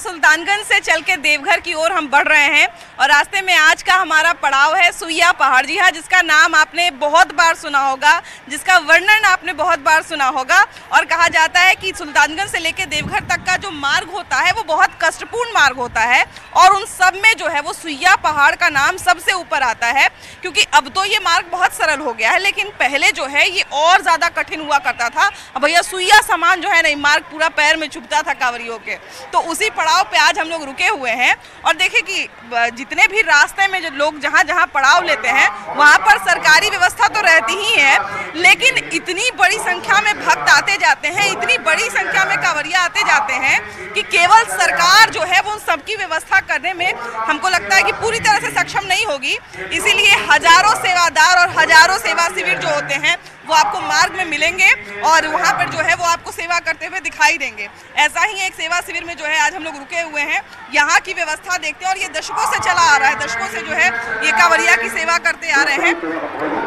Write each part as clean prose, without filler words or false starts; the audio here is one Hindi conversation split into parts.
सुल्तानगंज से चल के देवघर की ओर हम बढ़ रहे हैं और रास्ते में आज का हमारा पड़ाव है सुइया पहाड़। जी हाँ, जिसका नाम आपने बहुत बार सुना होगा, जिसका वर्णन आपने बहुत बार सुना होगा। और कहा जाता है कि सुल्तानगंज से लेकर देवघर तक का जो मार्ग होता है वो बहुत कष्टपूर्ण मार्ग होता है और उन सब में जो है वो सुइया पहाड़ का नाम सबसे ऊपर आता है, क्योंकि अब तो ये मार्ग बहुत सरल हो गया है, लेकिन पहले जो है ये और ज़्यादा कठिन हुआ करता था। अब भैया सुइया सामान जो है ना, मार्ग पूरा पैर में चुभता था कांवरियों के। तो उसी पड़ाव पे आज हम लोग रुके हुए हैं और देखें कि जितने भी रास्ते में जो लोग जहाँ जहाँ पड़ाव लेते हैं वहाँ पर सरकारी व्यवस्था तो रहती ही है, लेकिन इतनी बड़ी संख्या में भक्त आते जाते हैं, इतनी बड़ी संख्या में कांवरिया आते जाते हैं कि केवल सरकार जो है वो उन सबकी व्यवस्था करने में हमको लगता है कि पूरी तरह से सक्षम नहीं होगी। इसीलिए हजारों सेवादार और हजारों सेवा शिविर जो होते हैं वो आपको मार्ग में मिलेंगे और वहाँ पर जो है वो आपको सेवा करते हुए दिखाई देंगे। ऐसा ही एक सेवा शिविर में जो है आज हम लोग रुके हुए हैं, यहाँ की व्यवस्था देखते हैं और ये दशकों से चला आ रहा है, दशकों से जो है ये कांवरिया की सेवा करते आ रहे हैं।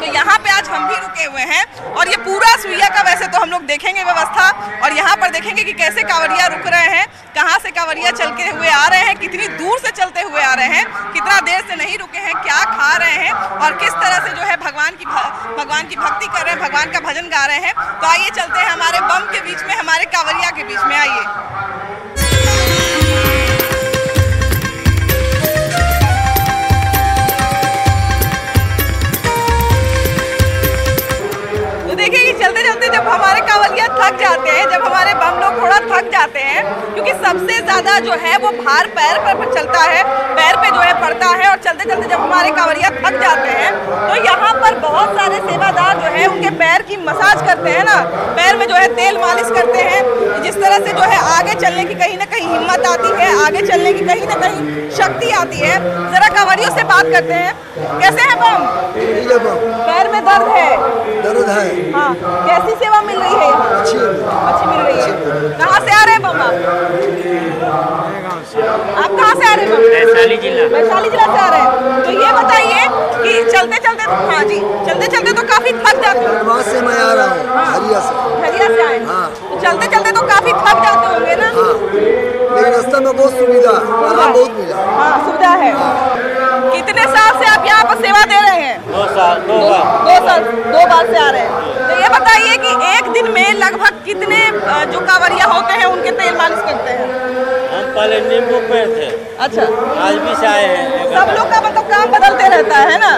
तो यहाँ पे आज हम भी रुके हुए हैं और ये पूरा सुइया का वैसे तो हम लोग देखेंगे व्यवस्था और यहाँ पर देखेंगे कि कैसे कांवरिया रुक रहे हैं, कहाँ से कांवरिया चलते हुए आ रहे हैं, कितनी दूर से चलते हुए आ रहे हैं, कितना देर से नहीं रुके हैं, क्या खा रहे हैं और किस तरह से जो है भगवान की भक्ति कर रहे हैं, भगवान का भजन गा रहे हैं। तो आइए चलते हैं हमारे बम के बीच में, हमारे कांवरिया के बीच में। आइए तो देखिए कि चलते चलते जब हमारे कांवरिया थक जाते हैं, जब हमारे बम लोग थोड़ा थक जाते हैं, क्योंकि सबसे ज्यादा जो है वो भार पैर पर चलता है, पैर पे जो है पड़ता है और चलते चलते जब हमारे कांवरिया थक जाते हैं तो यहाँ पर बहुत सारे सेवादार जो है उनके पैर की मसाज करते हैं ना, पैर में जो है तेल मालिश करते हैं, जिस तरह से जो है आगे चलने की कहीं ना कहीं हिम्मत आती है, आगे चलने की कहीं ना कहीं शक्ति आती है। जरा कांवरियों से बात करते हैं, कैसे है बम? पैर में दर्द है? दर्द है। हाँ, कैसी सेवा मिल रही है यहाँ? अच्छी मिल रही है। कहाँ से आ रहे हैं बम आप कहाँ से आ रहे हैं? वैशाली जिला। वैशाली जिला से आ रहे हैं। तो ये बताइए कि चलते चलते, हाँ जी, चलते चलते तो काफी थक जाते हैं। वहाँ से मैं आ रहा हूँ, हरिया से आए। हाँ। तो चलते चलते तो काफी थक जाते होंगे ना? हाँ, लेकिन रास्ते में बहुत सुविधा, आराम बहुत मिला। हाँ, सुविधा है। कितने साल से आप यहाँ पर सेवा दे रहे हैं? 2 साल, 2 बार से आ रहे हैं। तो ये बताइए कि एक दिन में लगभग कितने जो कांवरिया होते हैं उनके तेल मालिश करते हैं? हम पहले नींबू पे थे। अच्छा, आज भी से आए हैं। सब लोग का मतलब काम बदलते रहता है ना?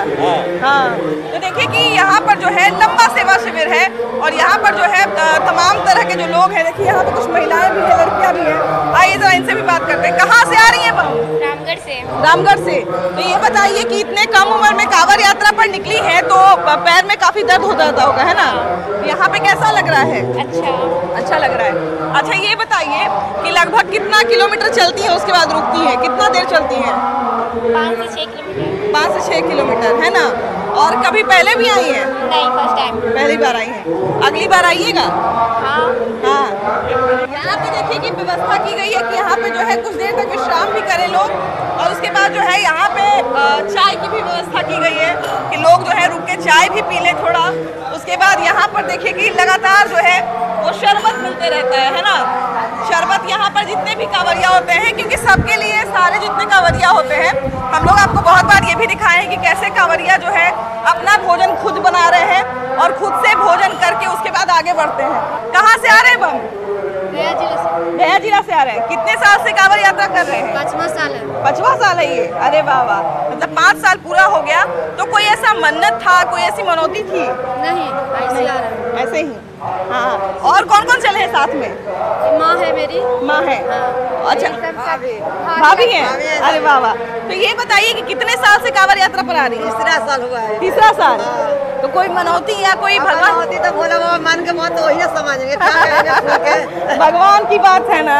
हाँ। तो देखिए कि यहाँ पर जो है लंबा सेवा शिविर है और यहाँ पर जो है तमाम तरह के जो लोग हैं, देखिए यहाँ पे कुछ महिलाएं भी हैं, लड़कियाँ भी हैं। आइए जरा इनसे भी बात करते हैं। कहाँ से आ रही है बहू? रामगढ़ से। रामगढ़ से। तो ये बताइए कि इतने कम उम्र में कांवड़ यात्रा पर निकली है तो पैर में काफी दर्द हो जाता होगा, है ना? यहाँ पे कैसा लग रहा है? अच्छा लग रहा है। अच्छा, ये बताइए कि लगभग कितना किलोमीटर चलती है उसके बाद रुकती है, कितना देर चलती है? 5 से 6 किलोमीटर। 5 से 6 किलोमीटर, है ना? और कभी पहले भी आई हैं? नहीं, फर्स्ट टाइम। पहली बार आई हैं। अगली बार आइएगा? हाँ। यहाँ पे देखिए कि व्यवस्था की गई है कि यहाँ पे जो है कुछ देर तक विश्राम भी करें लोग और उसके बाद जो है यहाँ पे चाय की भी व्यवस्था की गई है कि लोग जो है रुक के चाय भी पी लें थोड़ा। उसके बाद यहाँ पर देखिए कि लगातार जो है वो शरबत मिलते रहता है ना? शरबत यहाँ पर जितने भी कांवरिया होते हैं, क्योंकि सबके लिए सारे जितने कांवरिया होते हैं, हम लोग आपको बहुत बार ये भी दिखाए हैं कि कैसे कांवरिया जो है अपना भोजन खुद बना रहे हैं और खुद से भोजन करके उसके बाद आगे बढ़ते हैं। कहाँ से आ रहे हैं बम? गया जिला से आ रहे हैं। कितने साल से कांवड़ यात्रा कर रहे हैं? 5वां साल है। 5वां साल है ये? अरे वाह वाह, मतलब 5 साल पूरा हो गया। तो कोई ऐसा मन्नत था, कोई ऐसी मनौती थी? नहीं, ऐसे आ रहे हैं। ऐसे ही। हाँ, और कौन कौन चले हैं साथ में? माँ है मेरी। माँ है? अच्छा, भाभी हैं? अरे वाह वाह। तो ये बताइए कि कितने साल से कांवड़ यात्रा पर आ रही है? 3रा साल हुआ है। 3रा साल। तो कोई मनौती या कोई भगवान होती तो भोला बाबा मान के मत वही समझेंगे। भगवान की बात है ना?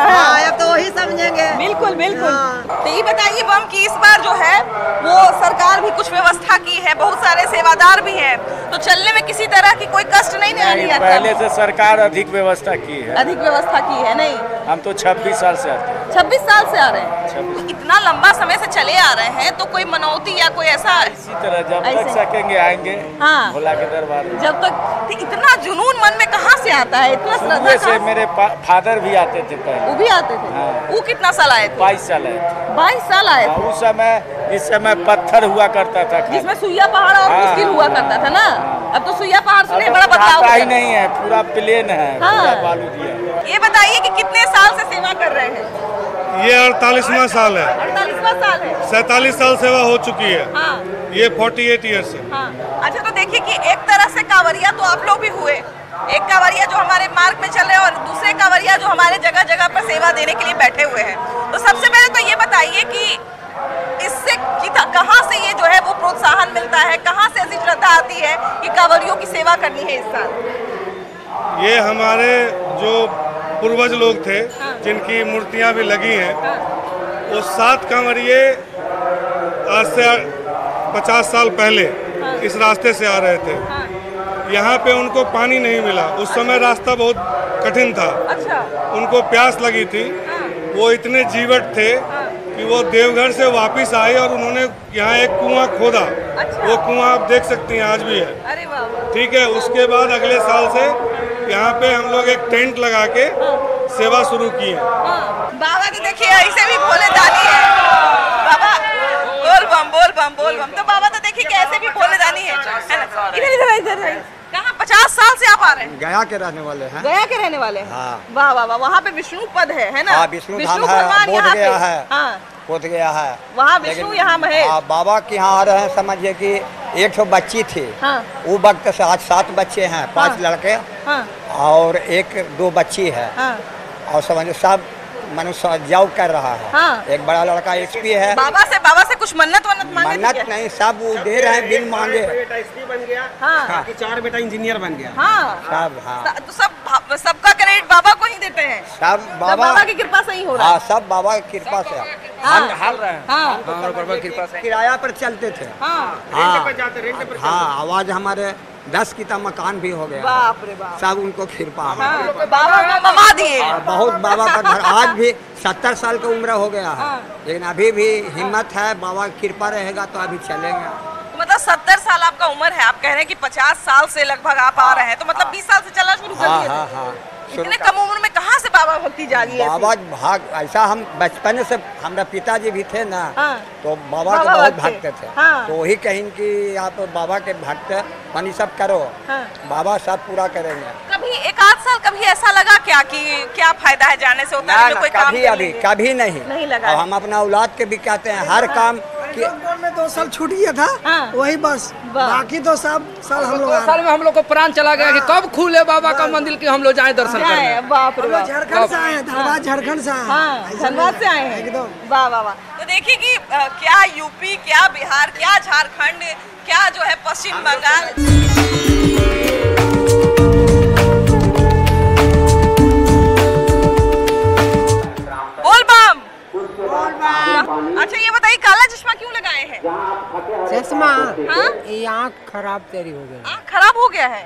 अब तो वही समझेंगे। बिल्कुल बिल्कुल। तो ये बताइए बम की इस बार जो है वो सरकार भी कुछ व्यवस्था की है, बहुत सारे सेवादार भी हैं, तो चलने में किसी तरह की कोई कष्ट नहीं आ रही है? पहले से सरकार अधिक व्यवस्था की है। अधिक व्यवस्था की है? नहीं, हम तो 26 साल से आते हैं। 26 साल से आ रहे हैं। तो इतना लंबा समय से चले आ रहे हैं तो कोई मनौती या कोई ऐसा? इसी तरह जब तक सकेंगे आएंगे। हाँ, भोला के दरबार में। जब तक। तो इतना जुनून मन में कहाँ से आता है, इतना श्रद्धा सुबह से कहाँ से? मेरे फादर भी आते थे पहले। वो भी आते थे। हाँ। वो कितना साल आए थे? 22 साल आए थे। 22 साल आए थे। उस समय इस समय पत्थर हुआ करता था खाली। जिसमें सुइया पहाड़ और हाँ, मुश्किल हुआ करता था ना। अब तो सुइया पहाड़ सुने बड़ा बदलाव ही हो गया। नहीं है, पूरा प्लेन है, हाँ। पूरा बालू दिया है। ये बताइए कि कितने साल से सेवा कर रहे हैं? ये 48वां साल है। 48वां साल है। 47 साल सेवा हो चुकी है। हाँ ये 48 ईयर्स है। हाँ। अच्छा, तो देखिए कि एक तरह से कांवरिया तो आप लोग भी हुए, एक कांवरिया जो हमारे मार्ग में चल रहे हैं और दूसरे कांवरिया जो हमारे जगह जगह पर सेवा देने के लिए बैठे हुए हैं। तो सबसे पहले तो ये बताइए कि इससे कहाँ से ये जो है वो प्रोत्साहन मिलता है, कहाँ से ऐसी श्रद्धा आती है कि कांवरियों की सेवा करनी है इस साल? ये हमारे जो पूर्वज लोग थे, हाँ। जिनकी मूर्तियां भी लगी हैं, हाँ। वो 7 कांवरिये आज से 50 साल पहले इस रास्ते से आ रहे थे। हाँ। यहाँ पे उनको पानी नहीं मिला। उस समय रास्ता बहुत कठिन था। अच्छा। उनको प्यास लगी थी। हाँ। वो इतने जीवट थे कि वो देवघर से वापस आए और उन्होंने यहाँ एक कुआं खोदा। अच्छा। वो कुआं आप देख सकती हैं, आज भी है। अरे वाह। ठीक है। उसके बाद अगले साल से यहाँ पे हम लोग एक टेंट लगा के सेवा शुरू की है। हाँ। बाबा तो देखिए ऐसे भी भोले दानी है। बाबा बोल बम बोल बम बोल बम। तो बाबा तो देखिए कैसे भी भोले दानी है ना? इधर इधर इधर कहाँ 50 साल से आप आ रहे हैं? गया के रहने वाले हैं। गया के रहने वाले हैं। हाँ। वाह वाह वाह। वहाँ पे विष्णु पद है ना? हाँ, विष्णु धाम है, भगवान बोध यहाँ पे। गया है। हाँ। बोध गया है। वहाँ विष्णु, यहाँ महेश। बाबा के यहाँ आ रहे हैं। समझिए कि एक ठो बच्ची थी। हाँ। वो वक्त से आज 7 बच्चे हैं, 5 लड़के हाँ। और 1-2 बच्ची है। हाँ। और समझो सब मनुष्य जॉब कर रहा है। हाँ। एक बड़ा लड़का एसपी है। बाबा से कुछ मन्नत वन्नत मांगे थे मन्नत क्या? नहीं, सब वो दे रहे हैं बिन मांगे। हाँ। 4 बेटा इंजीनियर बन गया। हाँ। सब। हाँ। तो सबका क्रेडिट बाबा को ही देते हैं। सब बाबा की कृपा से ही हो रहा है। हाँ, सब बाबा की कृपा से। हाँ। हम हाल रहे हैं। हाँ। कृपा से किराया पर चलते थे। हाँ। हाँ, आवाज हमारे 10 की तो मकान भी हो गया। बाप रे बाप। सब उनको कृपा है। हाँ। तो बाबा को ममा दिए। बहुत बाबा का घर आज भी 70 साल का उम्र हो गया है। हाँ। लेकिन अभी भी हिम्मत है, बाबा की कृपा रहेगा तो अभी चलेंगे। मतलब 70 साल आपका उम्र है, आप कह रहे हैं कि 50 साल से लगभग आप आ रहे हैं, तो मतलब 20 साल से चलना शुरू कर हाँ दिए हाँ थे। हाँ। इतने कम उम्र में कहाँ से बाबा भक्ति जागी है? बाबा भाग ऐसा, हम बचपन से हमारे पिताजी भी थे ना। हाँ। तो बाबा के बाबा बहुत भक्त थे। भक्त थे। हाँ। तो वही कहें कि आप बाबा के भक्त बनी सब करो। हाँ। बाबा सब पूरा करेंगे। कभी एक आध साल कभी ऐसा लगा क्या कि क्या फायदा है जाने से, उतना ना, में ना, कोई काम कभी कर अभी लेंगे? कभी नहीं। नहीं लगा। और हम अपना औलाद के भी कहते हैं हर काम कि में 2 साल छूट गया था। हाँ। वही बस, वाह। बाकी 2 साल हम लोग 2 साल में हम लोग को प्राण चला गया कि कब खुले बाबा का मंदिर की हम लोग जाएं दर्शन करने। बाप रे बाप। झारखंड से आए हैं, धनबाद झारखंड से आए हैं। हाँ, धनबाद से आए हैं एकदम। वाह वाह वाह। तो देखिए कि क्या यूपी, क्या बिहार, क्या झारखंड, क्या जो है पश्चिम बंगाल। बोल बम। अच्छा ये बताइए काला चश्मा क्यों लगाए हैं? चश्मा हाँ? ये आँख खराब तेरी हो गई। आँख खराब हो गया है?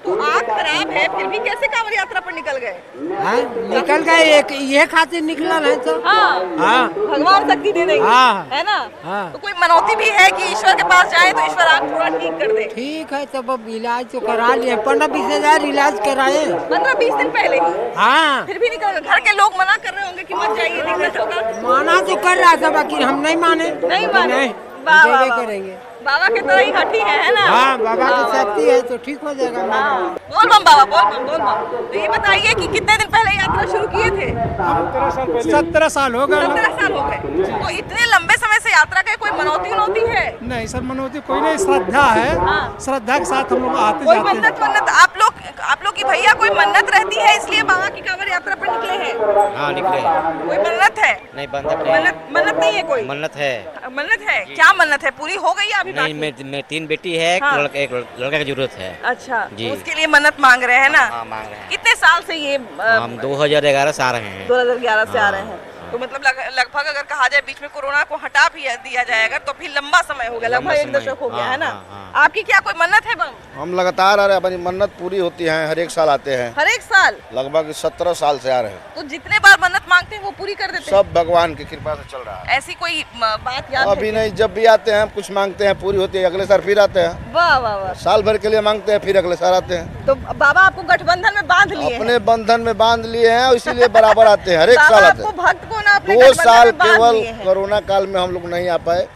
तो आँख खराब है फिर भी कैसे कांवड़ यात्रा पर निकल गए? हाँ, निकल गए, एक ये खातिर निकलल है तो। हाँ। हाँ। भगवान शक्ति दे देंगे। हाँ। है ना? हाँ। तो कोई मनौती भी है कि ईश्वर के पास जाए तो ईश्वर आँख थोड़ा ठीक कर दे? ठीक है, तब अब इलाज तो करा लिए, 15-20 हजार इलाज कराए। 15-20 दिन पहले ही? हाँ। फिर भी निकल गए। घर के लोग मना कर रहे होंगे कि मत जाइए, दिक्कत होगा। माना तो कर रहा था, बाकी हम नहीं माने। नहीं माने? नहीं, वाह, वाह, देवे वाह। करेंगे। बाबा के तरह ही हठी है ना? हाँ, बाबा की शक्ति है तो ठीक हो जाएगा। हाँ। बोल बम बाबा, बोल बम बोल बम। तो ये बताइए कि कितने दिन पहले यात्रा शुरू किए थे? 17 साल हो गए। 17 साल हो गए। तो इतने लंबे समय से यात्रा के कोई मनौती वनौती है? नहीं सर, मनोती कोई नहीं, श्रद्धा है। हाँ। श्रद्धा के साथ हम लोग आते कोई जाते हैं। मन्नत आप लोग की भैया कोई मन्नत रहती है इसलिए बाबा की कांवड़ यात्रा पर निकले हैं? हाँ निकले हैं। कोई मन्नत है? नहीं बंधक नहीं। मन्नत नहीं है कोई? मन्नत है। मन्नत है? क्या मन्नत है? पूरी हो गई या अभी नहीं, बाकी? मैं 3 बेटी है, हाँ। एक लड़का की जरूरत है। अच्छा, जी। उसके लिए मन्नत मांग रहे हैं ना? हाँ मांग रहे हैं। कितने साल से ये हम 2011 से आ रहे हैं। 2011 से आ हाँ, रहे हैं। तो मतलब लगभग अगर कहा जाए बीच में कोरोना को हटा भी दिया जाएगा तो फिर लंबा समय हो गया, लगभग 1 दशक हो गया है ना? आपकी क्या कोई मन्नत है बम? हम लगातार आ रहे हैं, हमारी मन्नत पूरी होती है, हर एक साल आते हैं। हर एक साल? लगभग 17 साल से आ रहे हैं। तो जितने बार मन्नत मांगते हैं वो पूरी कर देते हैं? सब भगवान की कृपा से चल रहा है। ऐसी कोई बात याद अभी नहीं, जब भी आते हैं कुछ मांगते हैं पूरी होती है, अगले साल फिर आते हैं। वाह वाह वाह। साल भर के लिए मांगते हैं, फिर अगले साल आते हैं। तो बाबा आपको गठबंधन में बांध लिए अपने बंधन में बांध लिए हैं, इसीलिए बराबर आते हैं, हर एक साल आते हैं। भक्त को ना अपने 2 साल केवल कोरोना काल में हम लोग नहीं आ पाए,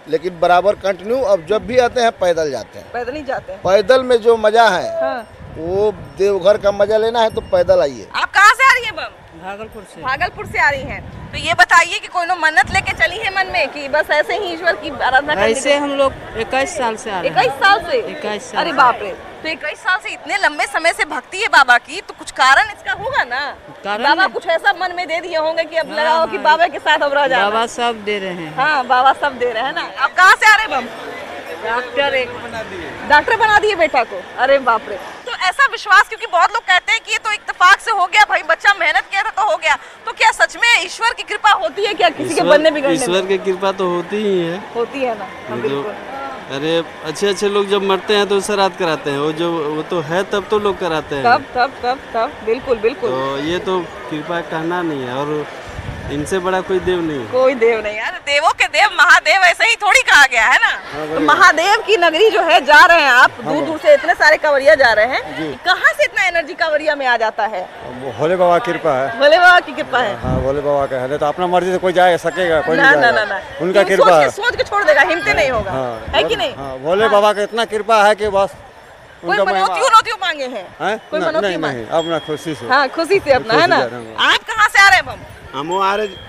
लेकिन बराबर कंटिन्यू। अब जब भी आते हैं पैदल जाते हैं। पैदल ही जाते हैं। पैदल में जो मजा है हाँ। वो देवघर का मजा लेना है तो पैदल आइए। आप कहाँ से आ रही है बम? भागलपुर से। भागलपुर से आ रही हैं। तो ये बताइए कि कोई मन्नत लेके चली है मन में कि बस ऐसे ही ईश्वर की आराधना करनी? ऐसे हम लोग 21 साल से आ रहे हैं। 21 साल से? 21 साल। अरे बाप रे। तो 21 साल से इतने लंबे समय से भक्ति है बाबा की, तो कुछ कारण इसका होगा ना? बाबा कुछ ऐसा मन में दे दिए होंगे कि अब लगाओ कि बाबा के साथ अब रह जाना। बाबा सब दे रहे हैं। हाँ बाबा सब दे रहे हैं ना। आप कहाँ से आ रहे बम? डॉक्टर बना दिए बेटा को? अरे बाप रे। तो ऐसा विश्वास, क्योंकि बहुत लोग कहते हैं कि ये तो इत्तेफाक से हो गया, भाई बच्चा मेहनत किया था तो हो गया, तो क्या सच में ईश्वर की कृपा होती है क्या किसी के बनने बिगड़ने में? ईश्वर की कृपा तो होती ही है। होती है ना। हाँ, बिल्कुल। अरे अच्छे लोग जब मरते हैं तो श्राद्ध कराते हैं, वो तो है तब तो लोग कराते हैं। तब बिल्कुल बिल्कुल। तो ये तो कृपा कहना नहीं है, और इनसे बड़ा कोई देव नहीं है। कोई देव नहीं यार, देवों के देव महादेव ऐसे ही थोड़ी कहा गया है ना। तो महादेव की नगरी जो है जा रहे हैं आप, दूर दूर से इतने सारे कांवरिया जा रहे हैं, कहाँ से इतना एनर्जी कांवरिया में आ जाता है? भोले बाबा की कृपा है। भोले बाबा की कृपा है। हाँ भोले बाबा का है, तो अपना मर्जी से कोई जा सकेगा? कोई ना, नहीं जाएगा। ना। उनका कृपा है। सोच के छोड़ देगा, हिम्मत नहीं होगा। है कि नहीं? भोले बाबा का इतना कृपा है कि बस कोई मनौतियों मांगे हैं? कोई मनौती मांगे? अपना खुशी से। हाँ खुशी से अपना, है ना। आप कहाँ से आ रहे हैं बम? हम आ रहे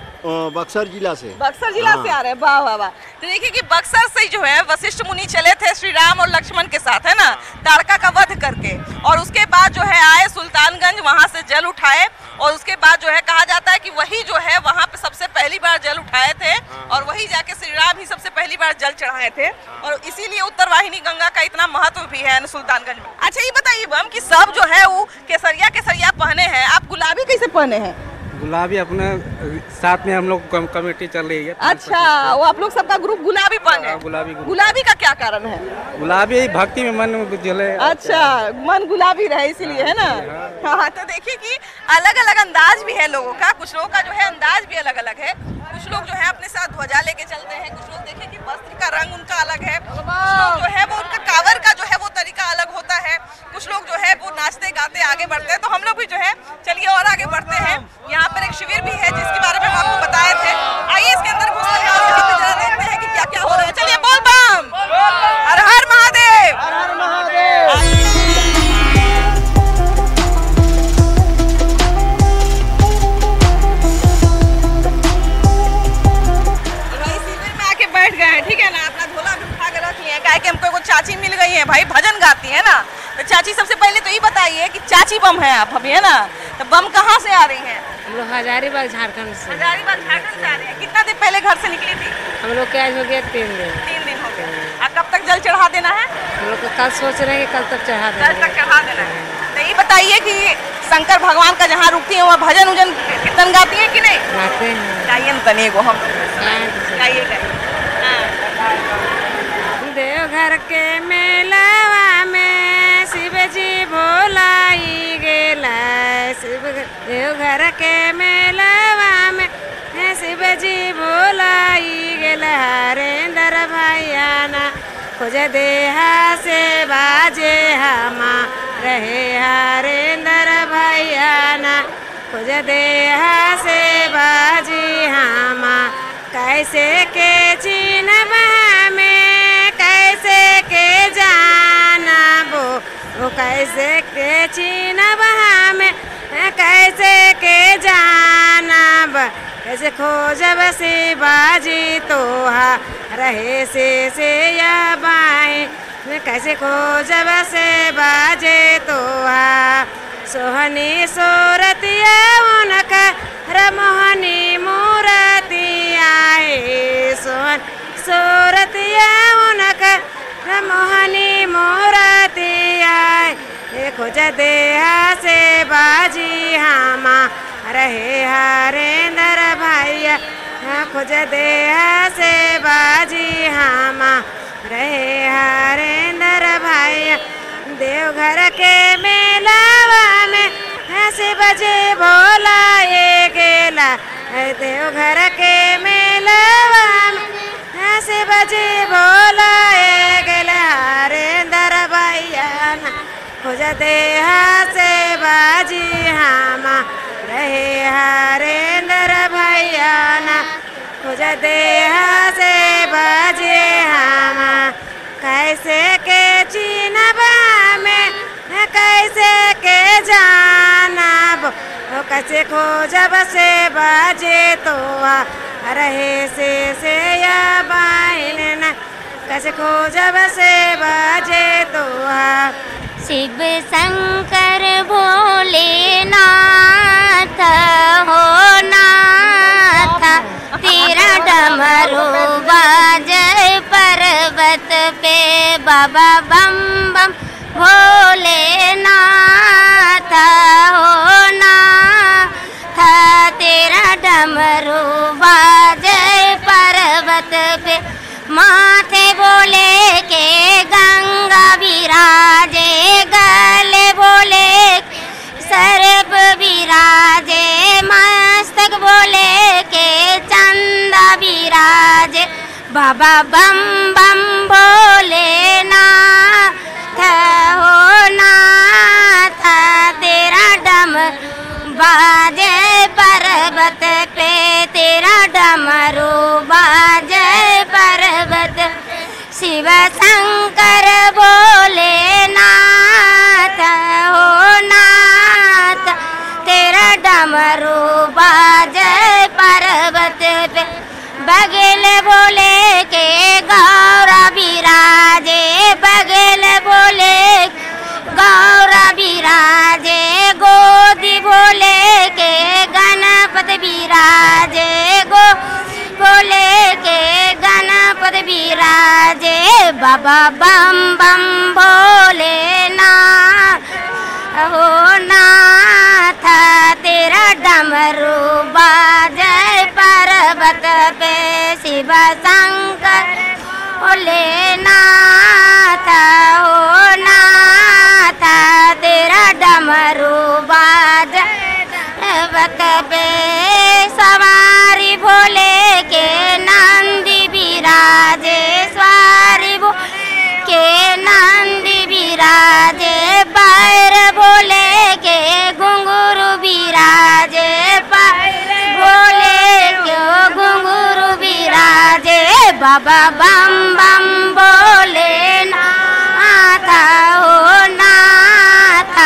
बक्सर जिला से। बक्सर जिला से आ रहे हैं। वाह वाह वाह। तो देखिए कि बक्सर से जो है वशिष्ठ मुनि चले थे श्री राम और लक्ष्मण के साथ, है ना, ताड़का का वध करके, और उसके बाद जो है आए सुल्तानगंज, वहां से जल उठाए, और उसके बाद जो है कहा जाता है कि वही जो है वहां पे सबसे पहली बार जल उठाए थे, और वही जाके श्री राम ही सबसे पहली बार जल चढ़ाए थे, और इसीलिए उत्तरवाहिनी गंगा का इतना महत्व भी है सुल्तानगंज में। अच्छा ये बताइए बम कि सब जो है वो केसरिया पहने हैं, आप गुलाबी कैसे पहने हैं? गुलाबी अपने साथ में हम लोग कमेटी चल रही है। अच्छा, वो आप लोग सबका ग्रुप गुलाबी पहने? गुलाबी का क्या कारण है? गुलाबी भक्ति में मन जले। अच्छा, मन गुलाबी रहे इसीलिए, है ना। हाँ, तो देखिए कि अलग अलग अंदाज भी है लोगों का, कुछ लोगों का जो है अंदाज भी अलग अलग है। कुछ लोग जो है अपने साथ ध्वजा लेके चलते हैं, कुछ लोग देखिए कि वस्त्र का रंग उनका अलग है, कुछ लोग जो है वो उनका कांवर का जो है वो तरीका अलग होता है, कुछ लोग जो है वो नाचते गाते आगे बढ़ते हैं। तो हम लोग भी जो है चलिए और आगे बढ़ते हैं। यहाँ पर एक शिविर भी है जिसके बारे में हम आपको बताए थे। आइए इसके अंदर घुसते हैं और जरा देखते हैं कि क्या क्या हो रहा है। चलिए बोल बम, हर हर महादेव, हर हर महादेव। बैठ गए हैं, ठीक है ना, अपना झोला भी उठा के रख लिए, काहे कि हमको एगो चाची मिल गई है भाई, भजन गाती है ना। तो चाची सबसे पहले तो ये बताइए कि चाची बम है आप अभी, है ना, तो बम कहाँ से आ रही हैं? हम लोग हजारीबाग झारखंड से। हजारीबाग झारखंड से आ रहे हैं। कितना दिन पहले घर से निकली थी? हम लोग क्या हो गया 3 दिन। 3 दिन हो गए। अब कब तक जल चढ़ा देना है? हम लोग कल सोच रहे हैं कि कल तक चढ़ा देना। कल तक चढ़ा देना है। तो ये बताइए कि शंकर भगवान का जहाँ रुकती है वहाँ भजन उजन कीर्तन गाती है कि नहीं? गाते हैं। गाइए न तने को, हम गाइए। देवघर के मेलावा में शिव जी भोलाई गेला, देवघर के मेलावा में शिव जी भोलाई गेला, हरेंद्र भैया ना खोज देहा से बाजे हमा रहे, हरेंद्र भैया ना खोज देहा से बाजी हमा, कैसे के चिन्ह में कैसे के जाना वो कैसे के चिन्ह में कैसे के जाना, कैसे खोजब से बाजी तोहा रहे से या बाएं, कैसे खोजब से बाजे तोहा, सोहनी सोरतिया उनका रमोहनी मूरतिया है, सोहन सोरतिया उनका रमोहनी मूरतिया है, खोज देहा से बाजी हमा रहे, हरेंद्र भैया खोज देहा से बाजी हमा रहे, हरेंद्र भैया। देवघर के मेलावा में ऐसे बजे भोला ये गेला, देवघर के मेलवा से बजे बोला हरेंद्र भैया ना खोजते से बाजी हम रहे हरेंद्र भैया ना खोजते से बाजे हम कैसे के चिनबा में कैसे के जानब कैसे खोजब से बाजे तो रहे से या बाइन न कैसे खोजब से बाजे तो शिव शंकर भोलेनाथ हो नाथ तेरा डमरू बाजे पर्वत पे बाबा बम बम भोलेनाथ हो नाथ तेरा डमरू बाजे पर्वत पे माथे बोले के गंगा विराजे गले बोले सर्प विराजे मस्तक बोले के चंदा विराजे बाबा बम बम भोलेनाथ हो नाथ तेरा डम बाजे पर्वत पे तेरा डमरू बाजे पर्वत शिव शंकर भोलेनाथ हो नाथ तेरा डमरू बाजे पर्वत पे बगल बोले के गौरा विराजे बगल बोले गौरा विराजे गोदी बोले के गणपत विराजे गो बोले के गणपत विराजे बाबा बम बम भोलेनाथ हो नाथ तेरा डमरू बाजे पर्वत पे शिव शंकर भोलेनाथ हो नाथ तेरा डमरू बाजे पर्वत पे सवारी भोले के नंदी विराजे सवारी के नंदी विराजे पैर बोले के घुंघरू विराजे पैर बोले के घुंघरू विराजे बाबा बम बम बोले नाथ हो नाथ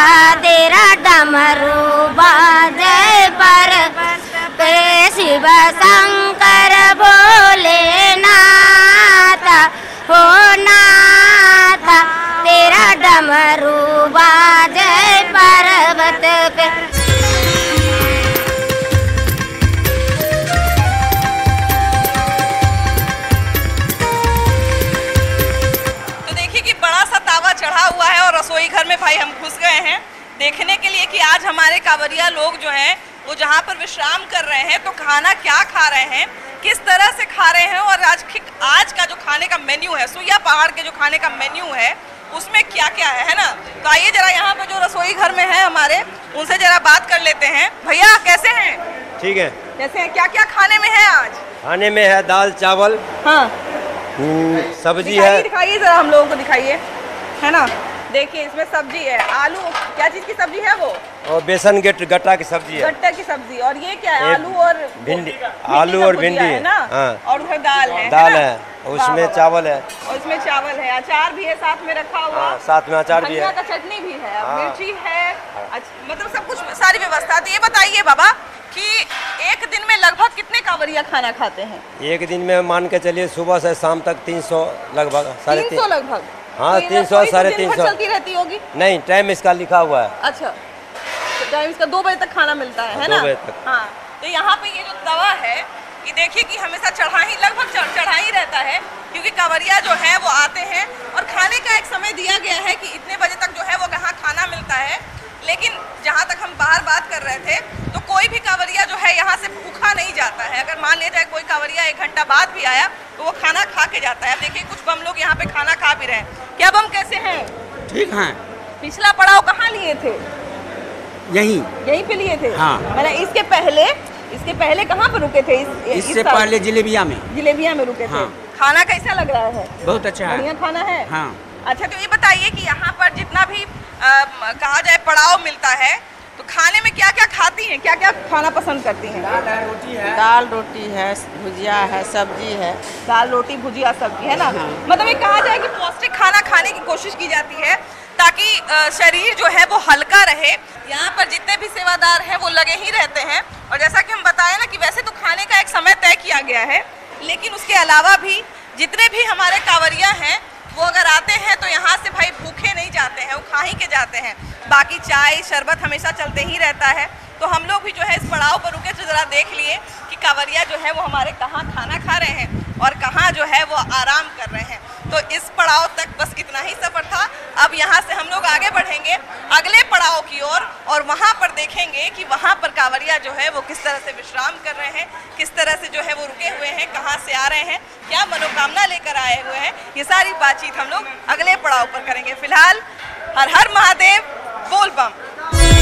तेरा डमरू बाजे पर्वत पे शिव शंकर भोलेनाथ हो नाथ तेरा डमरू बाजे पर्वत पे बड़ा सा तावा चढ़ा हुआ है और रसोई घर में भाई हम घुस गए हैं देखने के लिए कि आज हमारे कांवरिया लोग जो हैं वो जहाँ पर विश्राम कर रहे हैं तो खाना क्या खा रहे हैं, किस तरह से खा रहे हैं और आज का जो खाने का मेन्यू है, सुइया पहाड़ के जो खाने का मेन्यू है उसमें क्या क्या है ना। तो आइए जरा यहाँ पे जो रसोई घर में है हमारे उनसे जरा बात कर लेते हैं। भैया कैसे हैं? ठीक है। कैसे हैं? क्या क्या खाने में है आज? खाने में है दाल चावल, हाँ सब्जी है। दिखाइए जरा हम लोगों को दिखाइए, है ना। देखिए इसमें सब्जी है, आलू, क्या चीज की सब्जी है वो? और बेसन गट्टा की सब्जी है। गट्टा की सब्जी। और ये क्या है? आलू और भिंडी, आलू और भिंडी है ना। हाँ। और उधर दाल है, दाल है, उसमें चावल है, और इसमें चावल है, अचार भी है साथ में रखा हुआ। साथ में अचार भी है, का चटनी भी है, मिर्ची है, मतलब सब कुछ सारी व्यवस्था। तो ये बताइए बाबा कि एक दिन में लगभग कितने कांवरिया खाना खाते हैं? एक दिन में मान के चलिए सुबह से शाम तक 300 लगभग, 350 लगभग। हाँ 300 350 चलती रहती होगी। नहीं, टाइम इसका लिखा हुआ है। अच्छा, टाइम इसका 2 बजे तक खाना मिलता है ना? 2 बजे तक। हाँ, तो यहाँ पे ये जो तवा है ये देखिए कि हमेशा लगभग चढ़ा ही रहता है, क्योंकि कांवरिया जो है वो आते हैं और खाने का एक समय दिया गया है कि इतने बजे तक जो है वो यहाँ खाना मिलता है। लेकिन जहाँ तक हम बाहर बात कर रहे थे तो कोई भी कांवरिया जो है यहाँ से भूखा नहीं जाता है। अगर मान लिया जाए कोई कांवरिया 1 घंटा बाद भी आया तो वो खाना खा के जाता है। अब देखिए कुछ बम लोग यहाँ पे खाना खा भी रहे हैं। क्या बम कैसे हैं? ठीक हैं। पिछला पड़ाव कहाँ लिए थे? यहीं पे लिए थे। हाँ। मैंने इसके पहले इसके पहले कहाँ पर रुके थे? इससे पहले जिलेबिया में। जिलेबिया में रुके थे। हाँ। खाना कैसा लग रहा है? बहुत अच्छा है। बढ़िया खाना है। हाँ। अच्छा, तो ये बताइए कि यहाँ पर जितना भी कहा जाए पड़ाव मिलता है, तो खाने में क्या क्या खाती हैं, क्या क्या खाना पसंद करती हैं? दाल रोटी है, भुजिया है, सब्जी है। दाल रोटी भुजिया सब्जी है ना। मतलब ये कहा जाए कि पौष्टिक खाना खाने की कोशिश की जाती है ताकि शरीर जो है वो हल्का रहे। यहाँ पर जितने भी सेवादार हैं वो लगे ही रहते हैं, और जैसा कि हम बताएं ना कि वैसे तो खाने का एक समय तय किया गया है, लेकिन उसके अलावा भी जितने भी हमारे कांवरिया हैं वो अगर आते हैं तो यहाँ से भाई भूखे नहीं जाते हैं, वो खा ही के जाते हैं। बाकी चाय शरबत हमेशा चलते ही रहता है। तो हम लोग भी जो है इस पड़ाव पर रुके तो ज़रा देख लिए कि कांवरिया जो है वो हमारे कहाँ खाना खा रहे हैं और कहाँ जो है वो आराम कर रहे हैं। तो इस पड़ाव तक बस इतना ही सफ़र था। अब यहाँ से हम लोग आगे बढ़ेंगे अगले पड़ाव की ओर, और वहाँ पर देखेंगे कि वहाँ पर कांवरिया जो है वो किस तरह से विश्राम कर रहे हैं, किस तरह से जो है वो रुके हुए हैं, कहाँ से आ रहे हैं, क्या मनोकामना लेकर आए हुए हैं। ये सारी बातचीत हम लोग अगले पड़ाव पर करेंगे। फिलहाल हर हर महादेव, बोल बम।